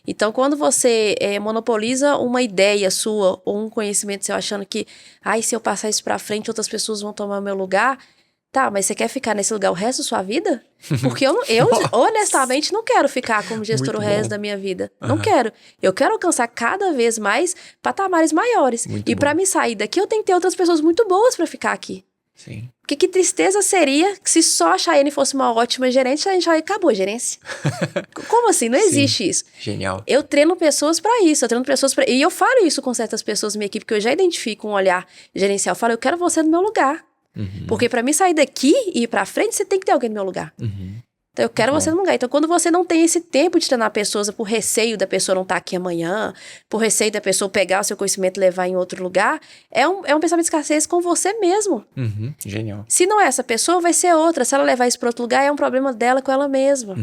Então, quando você monopoliza uma ideia sua ou um conhecimento seu achando que, se eu passar isso pra frente, outras pessoas vão tomar o meu lugar... Tá, mas você quer ficar nesse lugar o resto da sua vida? Porque eu honestamente não quero ficar como gestor o resto da minha vida. Não quero. Eu quero alcançar cada vez mais patamares maiores. E para me sair daqui, eu tenho que ter outras pessoas muito boas para ficar aqui. Sim. Porque que tristeza seria que se só a Chayane fosse uma ótima gerente, a gente já acabou a gerência. Como assim? Não existe isso. Genial. Eu treino pessoas para isso. E eu falo isso com certas pessoas da minha equipe, que eu já identifico um olhar gerencial. Eu falo, eu quero você no meu lugar. Porque pra mim sair daqui e ir pra frente, você tem que ter alguém no meu lugar. Então eu quero você no lugar. Então quando você não tem esse tempo de treinar pessoas por receio da pessoa não estar aqui amanhã, por receio da pessoa pegar o seu conhecimento e levar em outro lugar, é um pensamento de escassez com você mesmo. Genial. Se não é essa pessoa, vai ser outra. Se ela levar isso para outro lugar, é um problema dela com ela mesma.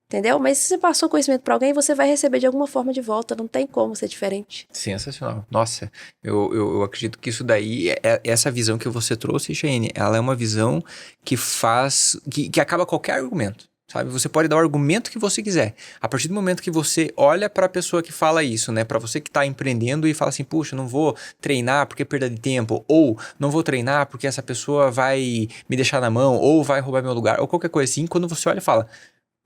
Entendeu? Mas se você passou conhecimento para alguém, você vai receber de alguma forma de volta. Não tem como ser diferente. Sensacional. Nossa, eu acredito que isso daí, essa visão que você trouxe, Chayane, ela é uma visão que faz, que acaba qualquer argumento. Sabe? Você pode dar o argumento que você quiser. A partir do momento que você olha para a pessoa que fala isso, né? Para você que está empreendendo e fala assim, puxa, não vou treinar porque é perda de tempo, ou não vou treinar porque essa pessoa vai me deixar na mão, ou vai roubar meu lugar, ou qualquer coisa assim. Quando você olha e fala,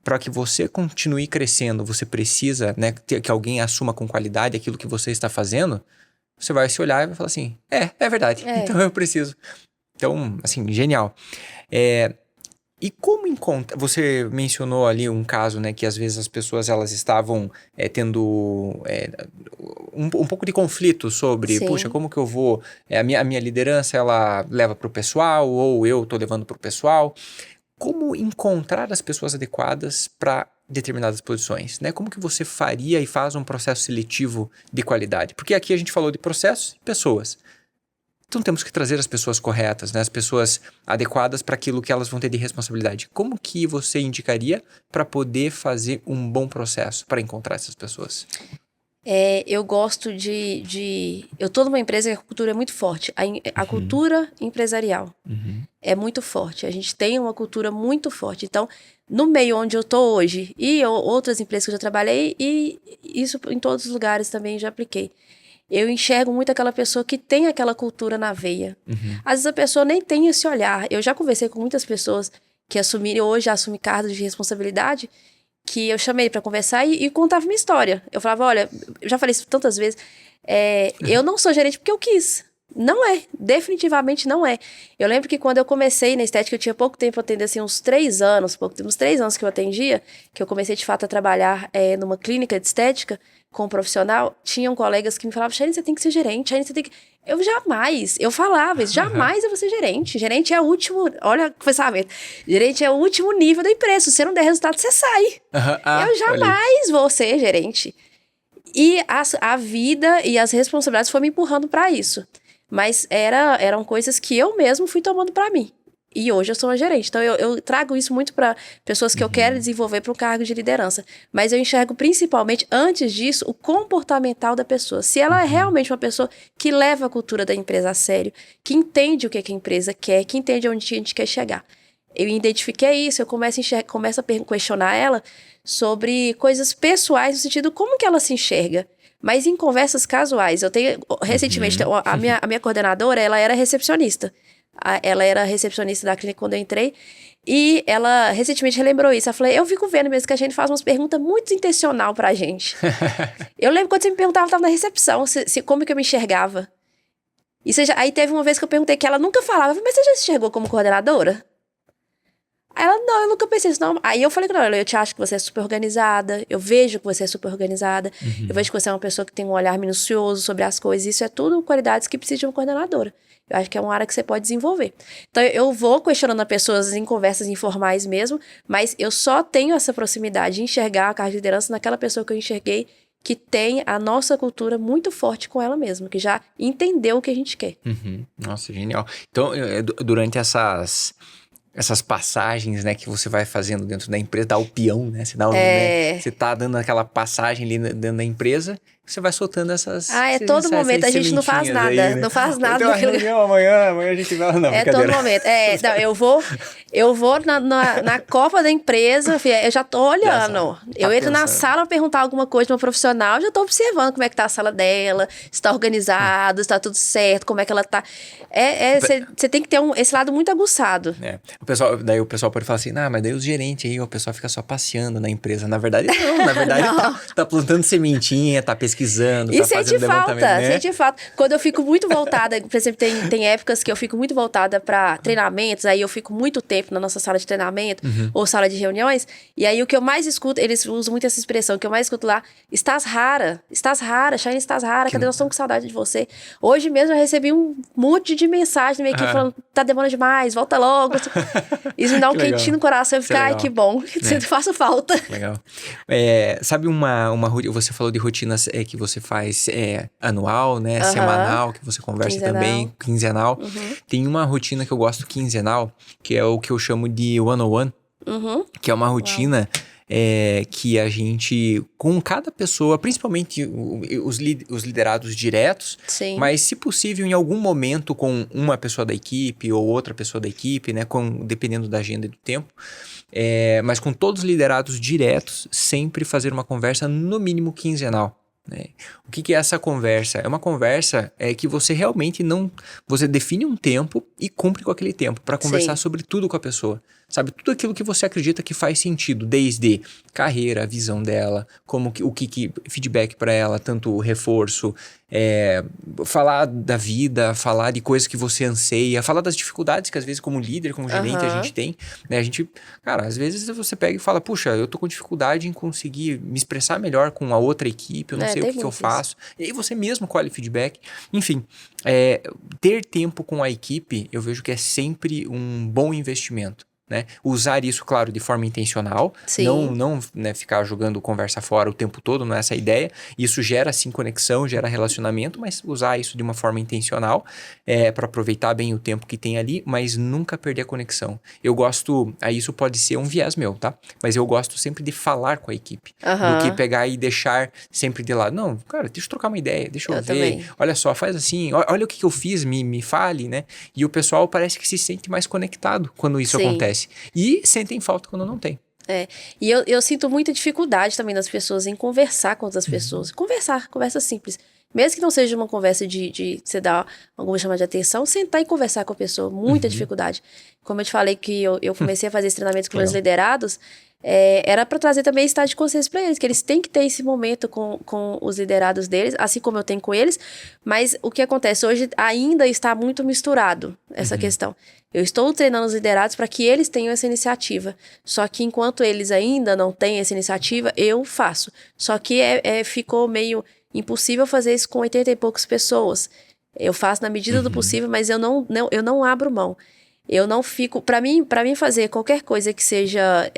para que você continue crescendo, você precisa, né, que alguém assuma com qualidade aquilo que você está fazendo, você vai se olhar e vai falar assim, é verdade, então eu preciso. Então, assim, genial. E como encontra... Você mencionou ali um caso, né, que às vezes as pessoas elas estavam tendo um pouco de conflito sobre, puxa, como que eu vou... a minha liderança, ela leva para o pessoal, ou eu estou levando para o pessoal. como encontrar as pessoas adequadas para determinadas posições, né? Como que você faria e faz um processo seletivo de qualidade? Porque aqui a gente falou de processos e pessoas. Então temos que trazer as pessoas corretas, né? As pessoas adequadas para aquilo que elas vão ter de responsabilidade. Como que você indicaria para poder fazer um bom processo para encontrar essas pessoas? Eu gosto eu tô numa empresa que a cultura é muito forte. A cultura empresarial é muito forte. A gente tem uma cultura muito forte. Então, no meio onde eu tô hoje e outras empresas que eu já trabalhei, e isso em todos os lugares também já apliquei. Eu enxergo muito aquela pessoa que tem aquela cultura na veia. Às vezes a pessoa nem tem esse olhar. Eu já conversei com muitas pessoas que hoje assumem cargos de responsabilidade, que eu chamei pra conversar e contava minha história. Eu falava, olha, eu já falei isso tantas vezes, eu não sou gerente porque eu quis. Não é, definitivamente não é. Eu lembro que quando eu comecei na estética, eu tinha pouco tempo, eu atendi assim uns 3 anos, uns 3 anos que eu atendia, que eu comecei de fato a trabalhar numa clínica de estética com um profissional. Tinham colegas que me falavam, Chayane, você tem que ser gerente, Chayane, você tem que... Eu falava isso, jamais eu vou ser gerente. Gerente é o último, olha que pensamento, gerente é o último nível da empresa, se você não der resultado, você sai. Eu jamais vou ser gerente. E a vida e as responsabilidades foram me empurrando para isso. Mas eram coisas que eu mesmo fui tomando para mim. E hoje eu sou uma gerente. Então eu trago isso muito para pessoas que eu quero desenvolver para um cargo de liderança. Mas eu enxergo principalmente, antes disso, o comportamental da pessoa. Se ela é realmente uma pessoa que leva a cultura da empresa a sério, que entende o que a empresa quer, que entende onde a gente quer chegar. Eu identifiquei isso, eu começo a questionar ela sobre coisas pessoais, no sentido como que ela se enxerga. Mas em conversas casuais, eu tenho, recentemente, a minha coordenadora, ela era recepcionista. Ela era recepcionista da clínica quando eu entrei, e ela recentemente relembrou isso. Ela falou, eu fico vendo mesmo que a gente faz umas perguntas muito intencional pra gente. Eu lembro quando você me perguntava, eu tava na recepção, como que eu me enxergava. Aí teve uma vez que eu perguntei que ela nunca falava, mas você já se enxergou como coordenadora? Aí ela, não, eu nunca pensei isso, não. Aí eu falei, não, eu te acho que você é super organizada, eu vejo que você é super organizada, eu vejo que você é uma pessoa que tem um olhar minucioso sobre as coisas, isso é tudo qualidades que precisam de uma coordenadora. Eu acho que é uma área que você pode desenvolver. Então, eu vou questionando as pessoas em conversas informais mesmo, mas eu só tenho essa proximidade de enxergar a carga de liderança naquela pessoa que eu enxerguei que tem a nossa cultura muito forte com ela mesma, que já entendeu o que a gente quer. Nossa, genial. Então, durante essas passagens, né, que você vai fazendo dentro da empresa, dá o peão, né? Você tá dando aquela passagem ali dentro da empresa, você vai soltando essas... todo momento, a gente não faz nada, aí, né? não faz nada. Tem uma reunião amanhã a gente vai... Não, todo momento. Não, eu vou na copa da empresa, filha, eu já tô olhando. Eu entro na sala perguntar alguma coisa de uma profissional, eu já tô observando como é que tá a sala dela, se tá organizado, se tá tudo certo, como é que ela tá. Você tem que ter esse lado muito aguçado. Daí o pessoal pode falar assim, mas daí os gerentes aí, o pessoal fica só passeando na empresa. Na verdade, não. Na verdade, tá plantando sementinha, tá pesquisando, e tá fazendo levantamento, né? Sente falta. Quando eu fico muito voltada, por exemplo, tem épocas que eu fico muito voltada para treinamentos, aí eu fico muito tempo na nossa sala de treinamento ou sala de reuniões, e aí o que eu mais escuto, eles usam muito essa expressão, o que eu mais escuto lá, estás rara, Chayane, estás rara, cadê? Nós estamos com saudade de você. Hoje mesmo eu recebi um monte de mensagem na minha equipe falando, tá demorando demais, volta logo. Isso me dá um quentinho no coração, eu fico, que bom, faço falta. Legal. Sabe você falou de rotinas que você faz anual, né? Semanal, que você conversa também, quinzenal. Tem uma rotina que eu gosto quinzenal, que é o que eu chamo de one-on-one, que é uma rotina que a gente, com cada pessoa, principalmente os liderados diretos, mas se possível em algum momento com uma pessoa da equipe ou outra pessoa da equipe, né? Dependendo da agenda e do tempo, mas com todos os liderados diretos, sempre fazer uma conversa no mínimo quinzenal. O que é essa conversa? É uma conversa que você realmente você define um tempo e cumpre com aquele tempo para conversar sobre tudo com a pessoa. Sabe, tudo aquilo que você acredita que faz sentido, desde carreira, a visão dela, o que feedback para ela, tanto reforço, falar da vida, falar de coisas que você anseia, falar das dificuldades que às vezes como líder, como gerente a gente tem, né? Cara, às vezes você pega e fala, puxa, eu tô com dificuldade em conseguir me expressar melhor com a outra equipe, eu não sei o que eu faço. E aí você mesmo colhe feedback. Enfim, ter tempo com a equipe, eu vejo que é sempre um bom investimento. né? Usar isso, claro, de forma intencional. Sim. Não, né, ficar jogando conversa fora o tempo todo, não é essa a ideia. Isso gera, sim, conexão, gera relacionamento, mas usar isso de uma forma intencional para aproveitar bem o tempo que tem ali, mas nunca perder a conexão. Eu gosto, aí isso pode ser um viés meu, tá? Mas eu gosto sempre de falar com a equipe, do que pegar e deixar sempre de lado. Não, cara, deixa eu trocar uma ideia, deixa eu ver. Também. Olha só, faz assim, olha o que eu fiz, me fale, né? E o pessoal parece que se sente mais conectado quando isso acontece. E sentem falta quando não tem. E eu sinto muita dificuldade também das pessoas em conversar com outras pessoas. Conversa simples. Mesmo que não seja uma conversa de você dar alguma chamada de atenção, sentar e conversar com a pessoa. Muita dificuldade. Como eu te falei que eu comecei a fazer esse treinamento com meus liderados, era para trazer também esse estado de consciência para eles, que eles têm que ter esse momento com os liderados deles, assim como eu tenho com eles, mas o que acontece hoje ainda está muito misturado essa questão. Eu estou treinando os liderados para que eles tenham essa iniciativa, só que enquanto eles ainda não têm essa iniciativa, eu faço. Só que ficou meio impossível fazer isso com 80 e poucas pessoas. Eu faço na medida do possível, mas eu não abro mão. Eu não fico... Para mim fazer qualquer coisa que seja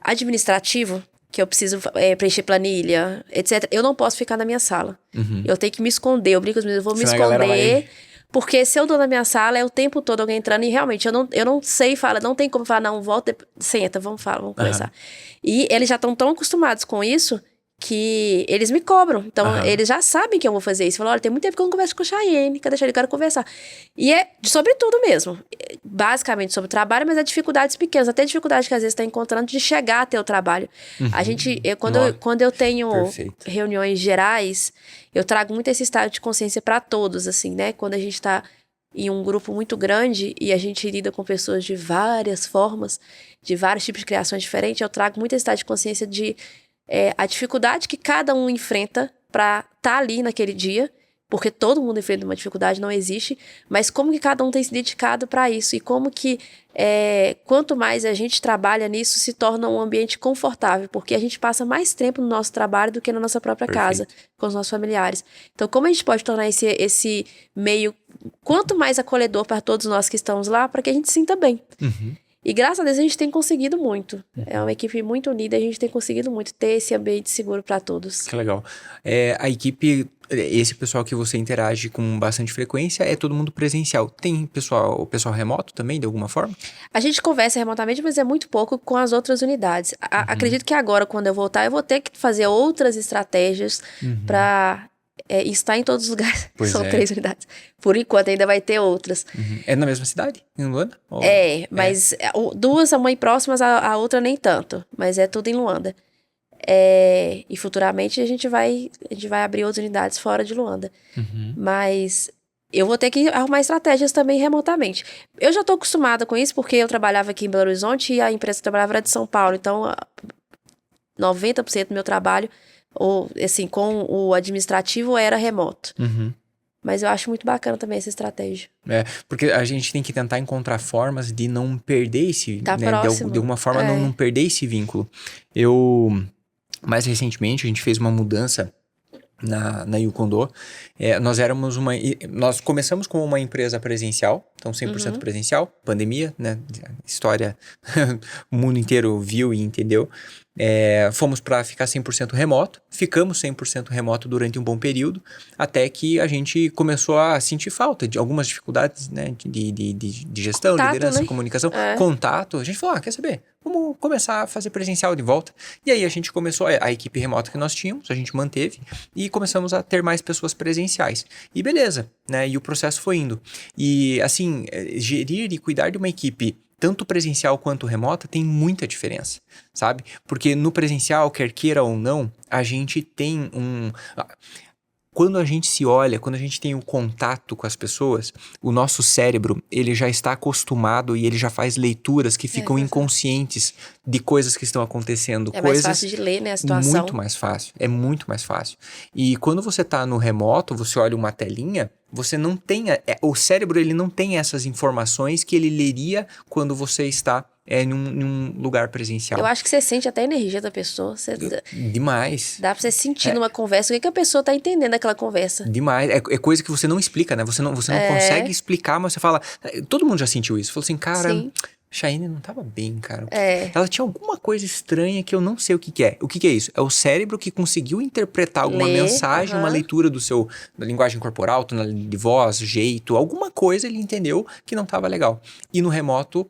administrativo, que eu preciso preencher planilha, etc., eu não posso ficar na minha sala. Eu tenho que me esconder. Eu brinco com os meus, eu vou me esconder... Porque se eu dou na minha sala, é o tempo todo alguém entrando e realmente eu não sei falar, não tem como falar, não, volta, senta, vamos conversar. E eles já estão tão acostumados com isso que eles me cobram. Então, eles já sabem que eu vou fazer isso. Falam, olha, tem muito tempo que eu não converso com o Chayenne, quero deixar ele, quero conversar. E é sobre tudo mesmo. Basicamente sobre o trabalho, mas é dificuldades pequenas, até dificuldade que às vezes está encontrando de chegar até o trabalho. Quando eu tenho reuniões gerais, eu trago muito esse estado de consciência para todos, assim, né? Quando a gente está em um grupo muito grande e a gente lida com pessoas de várias formas, de vários tipos de criações diferentes, eu trago muito esse estado de consciência de a dificuldade que cada um enfrenta para estar ali naquele dia, porque todo mundo enfrenta uma dificuldade, não existe, mas como que cada um tem se dedicado para isso e como que quanto mais a gente trabalha nisso, se torna um ambiente confortável, porque a gente passa mais tempo no nosso trabalho do que na nossa própria casa, com os nossos familiares. Então, como a gente pode tornar esse meio, quanto mais acolhedor para todos nós que estamos lá, para que a gente se sinta bem. E graças a Deus a gente tem conseguido muito. É uma equipe muito unida, a gente tem conseguido muito ter esse ambiente seguro para todos. Que legal. A equipe, esse pessoal que você interage com bastante frequência, é todo mundo presencial. Tem o pessoal remoto também, de alguma forma? A gente conversa remotamente, mas é muito pouco com as outras unidades. Acredito que agora, quando eu voltar, eu vou ter que fazer outras estratégias para... está em todos os lugares. São 3 unidades. Por enquanto, ainda vai ter outras. É na mesma cidade? Em Luanda? Mas 2 são muito próximas, a outra nem tanto. Mas é tudo em Luanda. E futuramente a gente vai abrir outras unidades fora de Luanda. Mas eu vou ter que arrumar estratégias também remotamente. Eu já estou acostumada com isso, porque eu trabalhava aqui em Belo Horizonte e a empresa que trabalhava era de São Paulo. Então, 90% do meu trabalho... ou assim, com o administrativo era remoto. Mas eu acho muito bacana também essa estratégia. Porque a gente tem que tentar encontrar formas de não perder esse... Tá né, próximo. de alguma forma não perder esse vínculo. Mais recentemente, a gente fez uma mudança na Yukondo. Nós começamos como uma empresa presencial, então 100% presencial, pandemia, né? História, o mundo inteiro viu e entendeu. Fomos para ficar 100% remoto, ficamos 100% remoto durante um bom período, até que a gente começou a sentir falta de algumas dificuldades, né, de gestão, Contato, liderança, né? comunicação, contato. A gente falou, quer saber? Vamos começar a fazer presencial de volta. E aí a gente começou, a equipe remota que nós tínhamos, a gente manteve e começamos a ter mais pessoas presenciais. E beleza, né? E o processo foi indo. E assim, gerir e cuidar de uma equipe tanto presencial quanto remota tem muita diferença, sabe? Porque no presencial, quer queira ou não, a gente tem Quando a gente se olha, quando a gente tem o contato com as pessoas, o nosso cérebro, ele já está acostumado e ele já faz leituras que ficam inconscientes de coisas que estão acontecendo. É mais fácil de ler, né, a situação. Muito mais fácil, é muito mais fácil. E quando você está no remoto, você olha uma telinha, você não tem... o cérebro, ele não tem essas informações que ele leria quando você está em um lugar presencial. Eu acho que você sente até a energia da pessoa. Demais. Dá pra você sentir numa conversa o que a pessoa tá entendendo daquela conversa. Demais. É coisa que você não explica, né? Você não consegue explicar, mas você fala... Todo mundo já sentiu isso. Falou assim, cara... Sim. Chayenne não tava bem, cara. É. Ela tinha alguma coisa estranha que eu não sei o que que é. O que que é isso? É o cérebro que conseguiu interpretar alguma mensagem, uma leitura da linguagem corporal, tonalidade de voz, jeito, alguma coisa ele entendeu que não tava legal. E no remoto,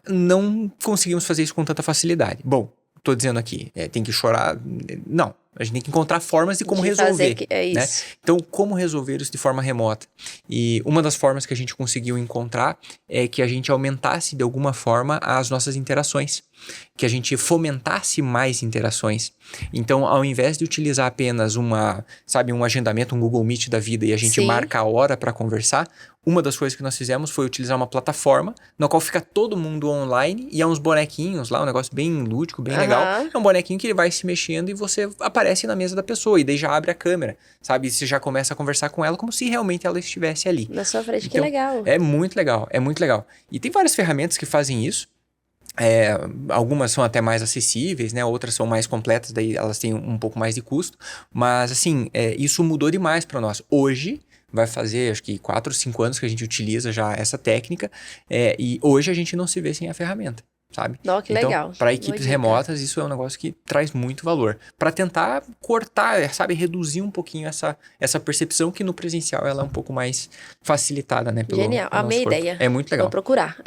não conseguimos fazer isso com tanta facilidade. Bom, tô dizendo aqui, tem que chorar. Não, a gente tem que encontrar formas de como resolver. Isso. Né? Então, como resolver isso de forma remota? E uma das formas que a gente conseguiu encontrar é que a gente aumentasse de alguma forma as nossas interações, que a gente fomentasse mais interações. Então, ao invés de utilizar apenas um agendamento, um Google Meet da vida e a gente marca a hora para conversar, uma das coisas que nós fizemos foi utilizar uma plataforma na qual fica todo mundo online e há uns bonequinhos lá, um negócio bem lúdico, bem legal. É um bonequinho que ele vai se mexendo e você aparece na mesa da pessoa e daí já abre a câmera, sabe? E você já começa a conversar com ela como se realmente ela estivesse ali. Na sua frente, então, que legal. É muito legal, é muito legal. E tem várias ferramentas que fazem isso. Algumas são até mais acessíveis, né? Outras são mais completas, daí elas têm um pouco mais de custo. Mas, assim, isso mudou demais para nós. Hoje, vai fazer, acho que 4 ou 5 anos que a gente utiliza já essa técnica. E hoje a gente não se vê sem a ferramenta, sabe? Não, que legal. Então, para equipes remotas, isso é um negócio que traz muito valor. Para tentar cortar, sabe? Reduzir um pouquinho essa percepção que no presencial ela é um pouco mais facilitada, né? Genial, amei a ideia. É muito legal. Vou procurar.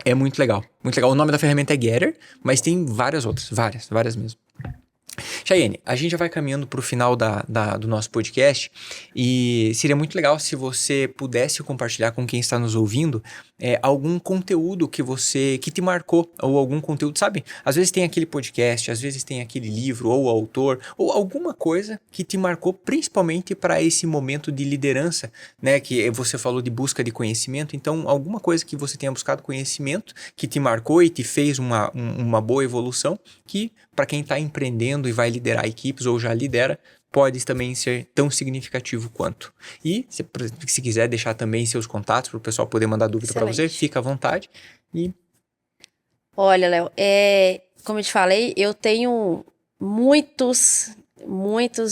É muito legal, muito legal. O nome da ferramenta é Getter, mas tem várias outras, várias mesmo. Chayenne, a gente já vai caminhando para o final do nosso podcast e seria muito legal se você pudesse compartilhar com quem está nos ouvindo algum conteúdo que te marcou, ou algum conteúdo, sabe? Às vezes tem aquele podcast, às vezes tem aquele livro, ou autor, ou alguma coisa que te marcou principalmente para esse momento de liderança, né? Que você falou de busca de conhecimento, então alguma coisa que você tenha buscado conhecimento, que te marcou e te fez uma boa evolução, que para quem está empreendendo e vai liderar equipes ou já lidera, pode também ser tão significativo quanto. E se quiser deixar também seus contatos para o pessoal poder mandar dúvida para você, fica à vontade. Olha, Léo, como eu te falei, eu tenho muitos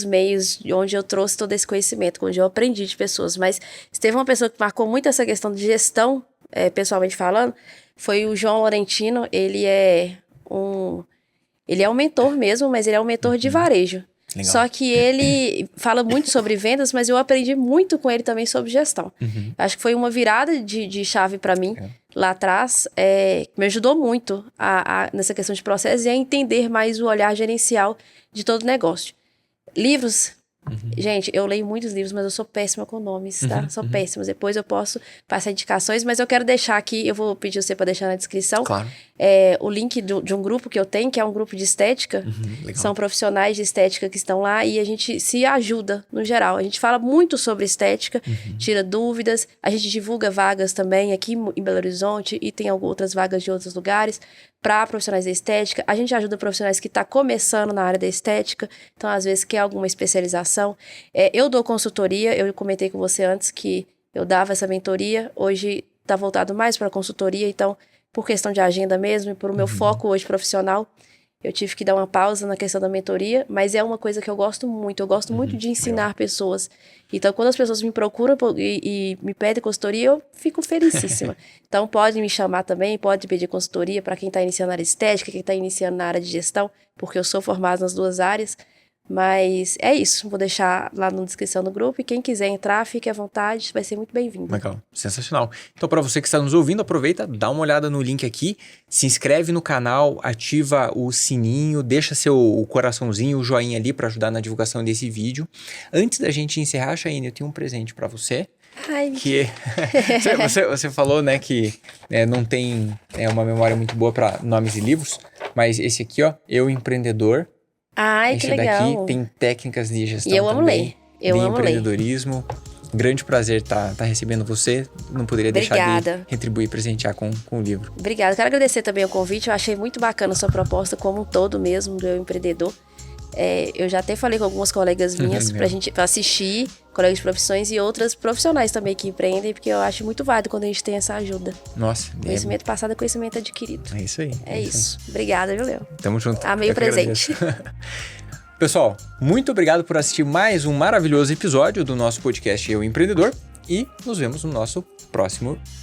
meios onde eu trouxe todo esse conhecimento, onde eu aprendi de pessoas, mas se teve uma pessoa que marcou muito essa questão de gestão, pessoalmente falando, foi o João Laurentino. Ele é um mentor mesmo, mas ele é um mentor de varejo. Legal. Só que ele fala muito sobre vendas, mas eu aprendi muito com ele também sobre gestão. Acho que foi uma virada de chave para mim lá atrás, me ajudou muito nessa questão de processo e a entender mais o olhar gerencial de todo o negócio. Livros, gente, eu leio muitos livros, mas eu sou péssima com nomes, tá? Sou péssima. Depois eu posso passar indicações, mas eu quero deixar aqui, eu vou pedir você para deixar na descrição, o link de um grupo que eu tenho, que é um grupo de estética. São profissionais de estética que estão lá e a gente se ajuda, no geral. A gente fala muito sobre estética, tira dúvidas, a gente divulga vagas também aqui em Belo Horizonte e tem outras vagas de outros lugares para profissionais da estética. A gente ajuda profissionais que estão começando na área da estética, então às vezes quer alguma especialização. Eu dou consultoria, eu comentei com você antes que eu dava essa mentoria, hoje está voltado mais para consultoria, então por questão de agenda mesmo e por o meu foco hoje profissional, eu tive que dar uma pausa na questão da mentoria, mas é uma coisa que eu gosto muito de ensinar pessoas. Então, quando as pessoas me procuram e me pedem consultoria, eu fico felicíssima. Então, pode me chamar também, pode pedir consultoria para quem está iniciando na área estética, quem está iniciando na área de gestão, porque eu sou formada nas duas áreas. Mas é isso, vou deixar lá na descrição do grupo e quem quiser entrar, fique à vontade, vai ser muito bem-vindo. Legal, sensacional. Então, para você que está nos ouvindo, aproveita, dá uma olhada no link aqui, se inscreve no canal, ativa o sininho, deixa o coraçãozinho, o joinha ali para ajudar na divulgação desse vídeo. Antes da gente encerrar, Chayenne, eu tenho um presente para você. Ai, que você falou, né, que não tem uma memória muito boa para nomes de livros, mas esse aqui, ó, Eu Empreendedor. Ai, esse que legal. daqui tem técnicas de gestão e eu amo também, ler. de empreendedorismo. Grande prazer tá recebendo você. Não poderia deixar de retribuir e presentear com o livro. Obrigada. Quero agradecer também o convite. Eu achei muito bacana a sua proposta como um todo mesmo, do Eu Empreendedor. Eu já até falei com algumas colegas minhas pra gente assistir, colegas de profissões e outras profissionais também que empreendem, porque eu acho muito válido quando a gente tem essa ajuda. Nossa. Conhecimento passado é conhecimento adquirido. É isso aí. É isso. Obrigada, viu, Léo? Tamo junto. Amei o presente. Pessoal, muito obrigado por assistir mais um maravilhoso episódio do nosso podcast Eu Empreendedor e nos vemos no nosso próximo